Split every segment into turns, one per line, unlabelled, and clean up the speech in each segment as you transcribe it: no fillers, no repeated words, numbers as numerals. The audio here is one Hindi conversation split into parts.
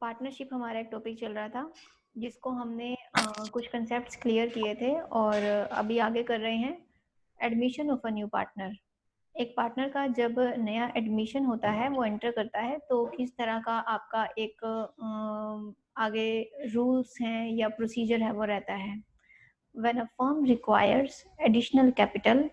पार्टनरशिप हमारा एक टॉपिक चल रहा था जिसको हमने कुछ कंसेप्ट्स क्लियर किए थे और अभी आगे कर रहे हैं admission of a new partner. एक पार्टनर का जब नया एडमिशन होता है, वो एंटर करता है, तो किस तरह का आपका एक आगे रूल्स हैं या प्रोसीजर है वो रहता है। When a firm requires additional capital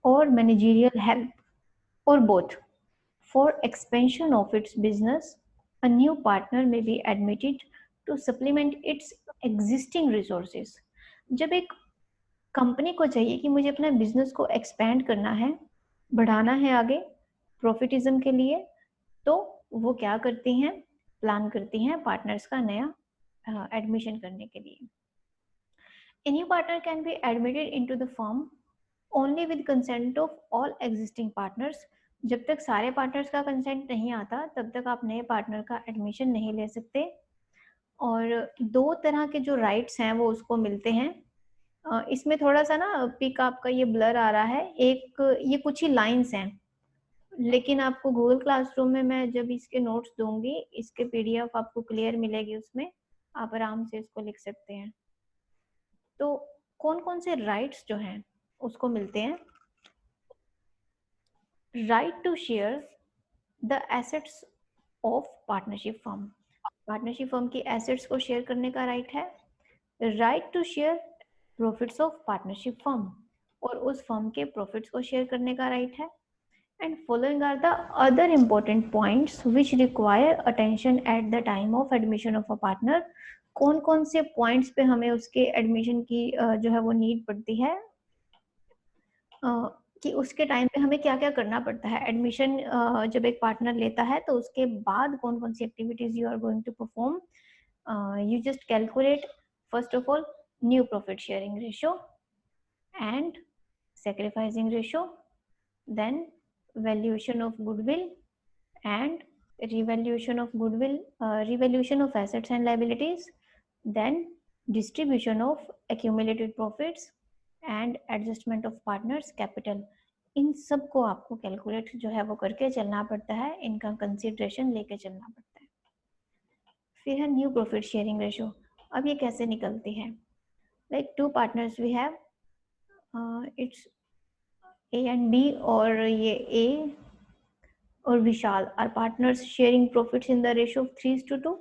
और मैनेजरियल हेल्प और both for expansion of its business, a new partner may be admitted to supplement its existing resources. जब एक कंपनी को चाहिए कि मुझे अपना बिजनेस को एक्सपेंड करना है, बढ़ाना है आगे प्रॉफिटिज्म के लिए, तो वो क्या करती हैं, प्लान करती हैं पार्टनर्स का नया एडमिशन करने के लिए। A new partner can be admitted into the firm only with consent of all existing partners. जब तक सारे पार्टनर्स का कंसेंट नहीं आता तब तक आप नए पार्टनर का एडमिशन नहीं ले सकते। और दो तरह के जो राइट्स हैं वो उसको मिलते हैं। इसमें थोड़ा सा ना पिक आपका ये ब्लर आ रहा है, एक ये कुछ ही लाइंस हैं, लेकिन आपको गूगल क्लासरूम में मैं जब इसके नोट्स दूंगी, इसके पीडीएफ आपको क्लियर मिलेगी, उसमें आप आराम से इसको लिख सकते हैं। तो कौन कौन से राइट्स जो हैं उसको मिलते हैं। Right to share the assets of partnership firm, partnership firm की एसेट्स को शेयर करने का राइट है। Right to share profits of partnership firm, और उस फर्म के प्रॉफिट्स को शेयर करने का राइट है। And following are the other important points which require attention at the time of admission of a partner. कौन कौन से पॉइंट्स पे हमें उसके एडमिशन की जो है वो नीड पड़ती है, कि उसके टाइम पे हमें क्या क्या करना पड़ता है। एडमिशन जब एक पार्टनर लेता है तो उसके बाद कौन कौन सी activities you are going to perform. You just calculate first of all new profit sharing ratio and sacrificing ratio, then valuation of goodwill and revaluation of goodwill, revaluation of assets and liabilities, then distribution of accumulated profits and adjustment of partners capital। इन सब को आपको कैलकुलेट जो है वो करके चलना पड़ता है, इनका कंसिडरेशन लेके चलना पड़ता है। फिर है न्यू प्रॉफिट शेयरिंग रेशियो। अब ये कैसे निकलती है, like two partners we have, it's A and B, और ये ए और Vishal are partners sharing profits in the ratio of 3:2।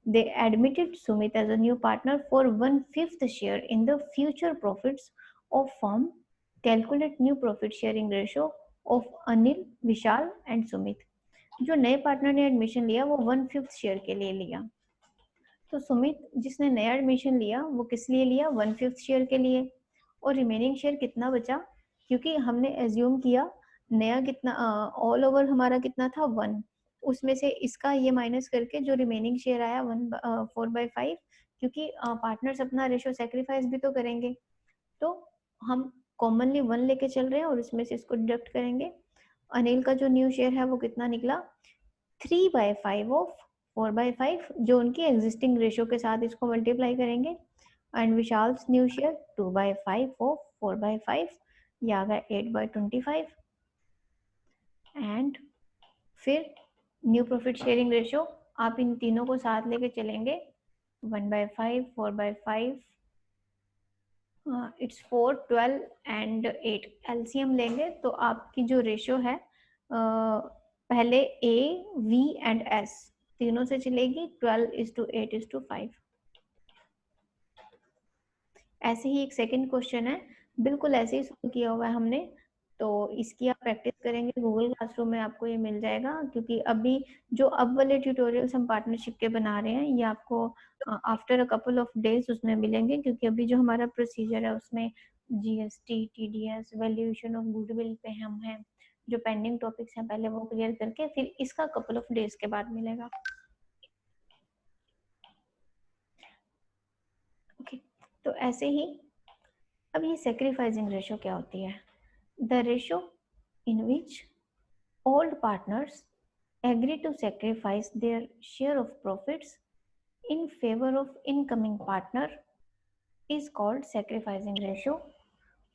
They admitted Sumit as a new partner for 1/5 share in the future profits of firm. Calculate new profit sharing ratio of Anil, Vishal and Sumit. जो नए पार्टनर ने एडमिशन लिया वो 1/5 शेयर के लिए लिया। तो सुमित जिसने नया एडमिशन लिया वो किस लिए लिया, 1/5 शेयर के लिए। और रिमेनिंग शेयर कितना बचा, क्योंकि हमने एज्यूम किया नया कितना, ऑल ओवर हमारा कितना था 1, उसमें से इसका ये माइनस करके जो रिमेनिंग शेयर आया 4/5, क्योंकि पार्टनर्स अपना रेशो सेक्रीफाइस भी तो करेंगे, तो हम कॉमनली 1 लेके चल रहे हैं और इसमें से इसको डिडक्ट करेंगे। अनिल का जो न्यू शेयर है वो कितना निकला, 3/5 ऑफ 4/5, जो उनकी एग्जिस्टिंग रेशियो के साथ इसको मल्टीप्लाई करेंगे। एंड विशाल्स न्यू शेयर 2/5 ऑफ 4/5, ये आ गया 8/25। एंड फिर न्यू प्रॉफिट शेयरिंग रेशियो, आप इन तीनों को साथ लेके चलेंगे, 1/5, 4/5, इट्स 4, 12 एंड 8, एलसीएम लेंगे तो आपकी जो रेशियो है पहले ए, वी एंड एस तीनों से चलेगी, 12:8:5। ऐसे ही एक सेकंड क्वेश्चन है, बिल्कुल ऐसे ही सॉल्व किया हुआ है हमने, तो इसकी आप प्रैक्टिस करेंगे गूगल क्लासरूम में, आपको ये मिल जाएगा। क्योंकि अभी जो अब वाले ट्यूटोरियल्स हम पार्टनरशिप के बना रहे हैं ये आपको after a couple of days उसमें मिलेंगे, क्योंकि अभी जो हमारा प्रोसीजर है उसमें GST, TDS, valuation of goodwill पे हम हैं, जो पेंडिंग टॉपिक्स हैं पहले वो क्लियर करके फिर इसका कपल ऑफ डेज के बाद मिलेगा। ओके, तो ऐसे ही अब ये सेक्रीफाइसिंग रेशियो क्या होती है, the ratio in which old partners agree to sacrifice their share of profits in favor of incoming partner is called sacrificing ratio.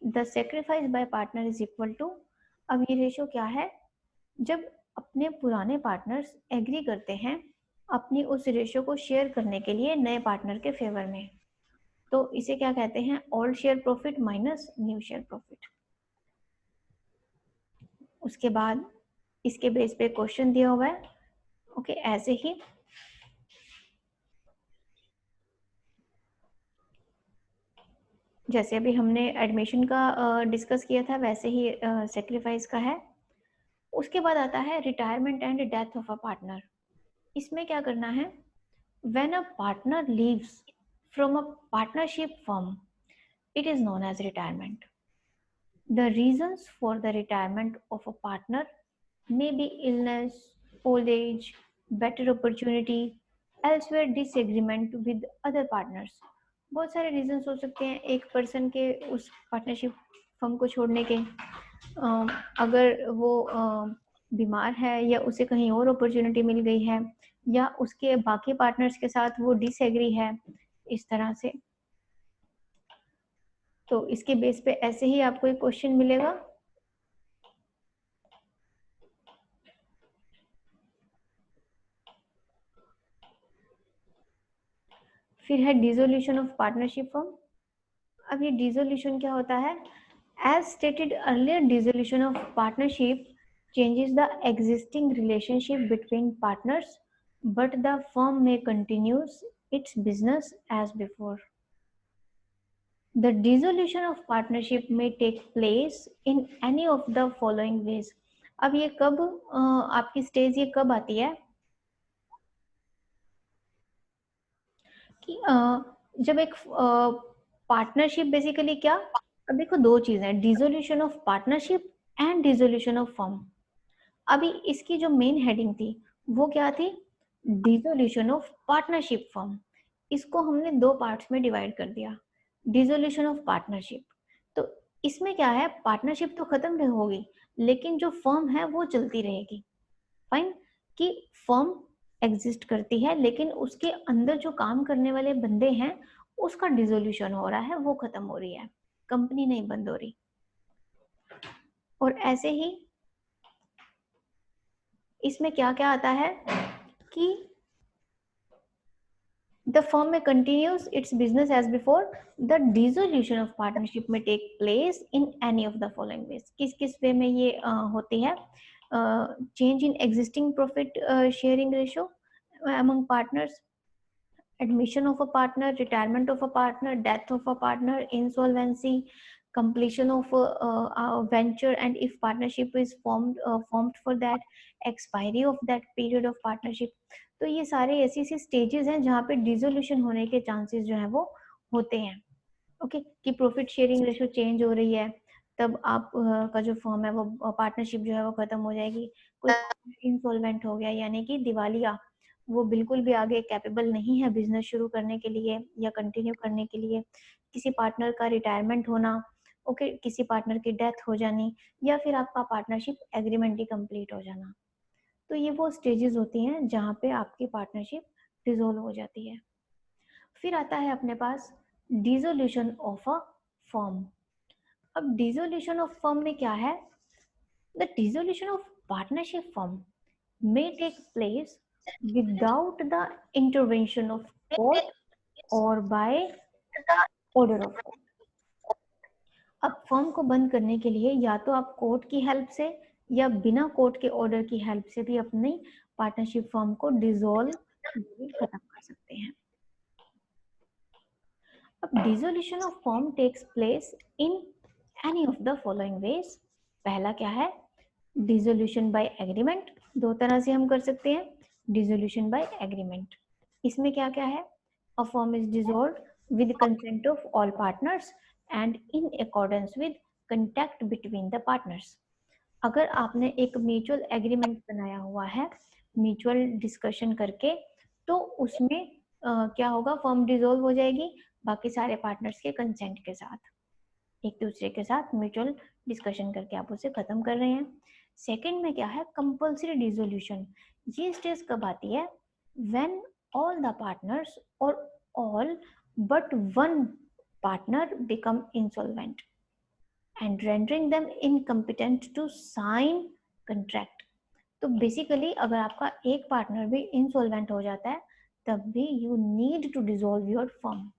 The sacrifice by partner is equal to, अब ये रेशियो क्या है, जब अपने पुराने पार्टनर्स एग्री करते हैं अपनी उस रेशियो को शेयर करने के लिए नए पार्टनर के फेवर में। तो इसे क्या कहते हैं, old share profit minus new share profit. उसके बाद इसके बेस पे क्वेश्चन दिया हुआ है। ओके, ऐसे ही जैसे अभी हमने एडमिशन का डिस्कस किया था, वैसे ही सेक्रीफाइस का है। उसके बाद आता है retirement and death of a partner. इसमें क्या करना है, when a partner leaves from a partnership firm, it is known as retirement. The reasons for the retirement of a partner may be illness, old age, better opportunity, elsewhere disagreement with other partners. बहुत सारे रीजंस हो सकते हैं एक पर्सन के उस पार्टनरशिप फर्म को छोड़ने के। अगर वो बीमार है या उसे कहीं और अपॉर्चुनिटी मिल गई है या उसके बाकी पार्टनर्स के साथ वो डिसएग्री है, इस तरह से। तो इसके बेस पे ऐसे ही आपको एक क्वेश्चन मिलेगा। फिर है डिसोल्यूशन ऑफ पार्टनरशिप फर्म। अब ये डिसोल्यूशन क्या होता है, as stated earlier dissolution of partnership changes the existing relationship between partners, but the firm may continues its business as before. The dissolution of partnership may take place in any of the following ways. अब ये कब आपकी स्टेज ये कब आती है कि जब एक पार्टनरशिप बेसिकली क्या, अब देखो दो चीजें हैं, dissolution of partnership and dissolution of firm. अभी इसकी जो मेन हेडिंग थी वो क्या थी, डिसोल्यूशन ऑफ पार्टनरशिप फर्म। इसको हमने दो पार्ट्स में डिवाइड कर दिया, डिसोल्यूशन ऑफ पार्टनरशिप। तो इसमें क्या है, पार्टनरशिप तो खत्म होगी लेकिन जो फर्म है वो चलती रहेगी। फाइन, कि फर्म एग्जिस्ट करती है लेकिन उसके अंदर जो काम करने वाले बंदे हैं उसका डिसोल्यूशन हो रहा है, वो खत्म हो रही है, कंपनी नहीं बंद हो रही। और ऐसे ही इसमें क्या क्या आता है कि the firm may continues its business as before, the dissolution of partnership may take place in any of the following ways. किस किस वे में ये होती है, change in existing profit sharing ratio among partners, admission of a partner, retirement of a partner, death of a partner, insolvency, completion of a venture, and if partnership is formed for that, expiry of that period of partnership. तो ये सारे ऐसी ऐसी स्टेजेस हैं जहाँ पे डिसोल्यूशन होने के चांसेस जो है वो होते हैं। ओके, कि प्रॉफिट शेयरिंग रेशियो चेंज हो रही है, तब आप का जो फर्म है वो पार्टनरशिप जो है वो खत्म हो जाएगी। कोई इंसॉल्वेंट हो गया यानी कि दिवालिया, वो बिल्कुल भी आगे कैपेबल नहीं है बिजनेस शुरू करने के लिए या कंटिन्यू करने के लिए। किसी पार्टनर का रिटायरमेंट होना, ओके, किसी पार्टनर की डेथ हो जानी, या फिर आपका पार्टनरशिप एग्रीमेंट ही कंप्लीट हो जाना। तो ये वो स्टेजेस होती हैं जहाँ पे आपकी पार्टनरशिप डिसॉल्व हो जाती है। फिर आता है अपने पास डिसोल्यूशन ऑफ अ फर्म। अब डिसोल्यूशन ऑफ फर्म में क्या है, the dissolution of partnership firm may take place without the intervention of court or by order of court. अब फर्म को बंद करने के लिए या तो आप कोर्ट की हेल्प से या बिना कोर्ट के ऑर्डर की हेल्प से भी अपनी पार्टनरशिप फर्म को डिसॉल्व खत्म कर सकते हैं। अब dissolution of firm takes place in any of the following ways. पहला क्या है, डिसोल्यूशन बाय एग्रीमेंट। दो तरह से हम कर सकते हैं, डिसोल्यूशन बाय एग्रीमेंट। इसमें क्या क्या है, a firm is dissolved with consent of all partners and in accordance with contact between the partners. अगर आपने एक म्यूचुअल एग्रीमेंट बनाया हुआ है म्यूचुअल डिस्कशन करके, तो उसमें क्या होगा, फर्म डिसॉल्व हो जाएगी बाकी सारे पार्टनर्स के कंसेंट के साथ, एक दूसरे के साथ म्यूचुअल डिस्कशन करके आप उसे खत्म कर रहे हैं। सेकंड में क्या है, कंपल्सरी डिसोल्यूशन। ये स्टेज कब आती है, व्हेन ऑल द पार्टनर्स और all but one partner become insolvent and rendering them incompetent to sign contract. तो बेसिकली अगर आपका एक पार्टनर भी इंसॉल्वेंट हो जाता है तब भी you need to dissolve your firm,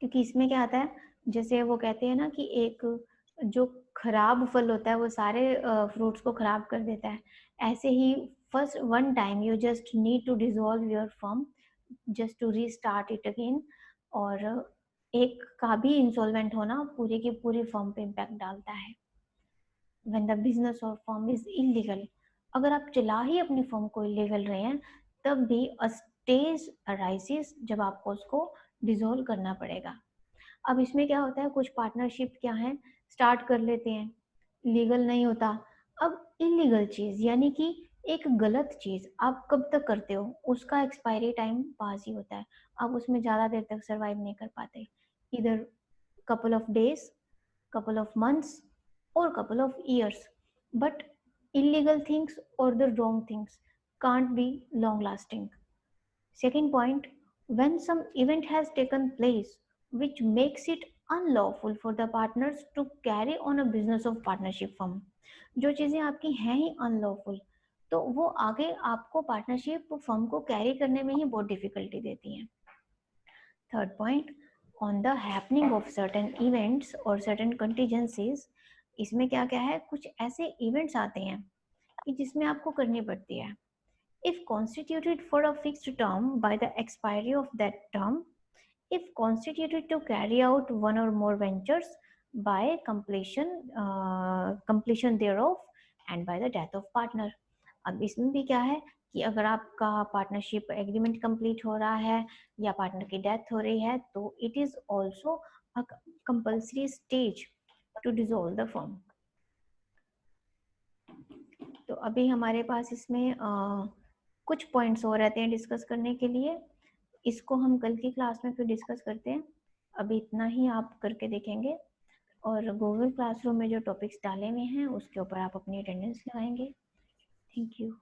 क्योंकि इसमें क्या आता है, जैसे वो कहते हैं ना कि एक जो खराब फल होता है वो सारे फ्रूट्स को खराब कर देता है, ऐसे ही first one time you just need to dissolve your firm just to restart it again. और एक का भी इंसॉल्वेंट होना पूरी की पूरी फर्म पे इम्पैक्ट डालता है। व्हेन द बिजनेस और फर्म इज इलीगल, अगर आप चला ही अपनी फर्म को इलीगल रहे हैं तब भी अ स्टेज अराइजेस जब आपको उसको डिसॉल्व करना पड़ेगा। अब इसमें क्या होता है, कुछ पार्टनरशिप क्या है, स्टार्ट कर लेते हैं, लीगल नहीं होता। अब इलीगल चीज यानी कि एक गलत चीज आप कब तक करते हो, उसका एक्सपायरी टाइम पास ही होता है, आप उसमें ज्यादा देर तक सरवाइव नहीं कर पाते। इधर couple of days, couple of months or couple of years, but illegal things or the wrong things can't be long lasting. Second point, when some event has taken place which makes it unlawful for the partners to carry on a business of partnership firm, जो चीज़ें आपकी हैं ही अनलॉफुल तो वो आगे आपको पार्टनरशिप फर्म को कैरी करने में ही बहुत डिफिकल्टी देती हैं। Third point, on the happening of certain events और सर्टेन कंटीजेंसीज, इसमें क्या क्या है, कुछ ऐसे इवेंट्स आते हैं कि जिसमें आपको करनी पड़ती है। If constituted for a fixed term by the expiry of that term, if constituted to carry out one or more ventures by completion thereof and by the death of partner। अब इसमें भी क्या है कि अगर आपका पार्टनरशिप एग्रीमेंट कंप्लीट हो रहा है या पार्टनर की डेथ हो रही है तो it is also a compulsory stage to dissolve the firm. तो अभी हमारे पास इसमें कुछ पॉइंट्स और रहते हैं डिस्कस करने के लिए, इसको हम कल की क्लास में फिर डिस्कस करते हैं। अभी इतना ही आप करके देखेंगे और गूगल क्लासरूम में जो टॉपिक्स डाले हुए हैं उसके ऊपर आप अपनी अटेंडेंस लगाएंगे। Thank you.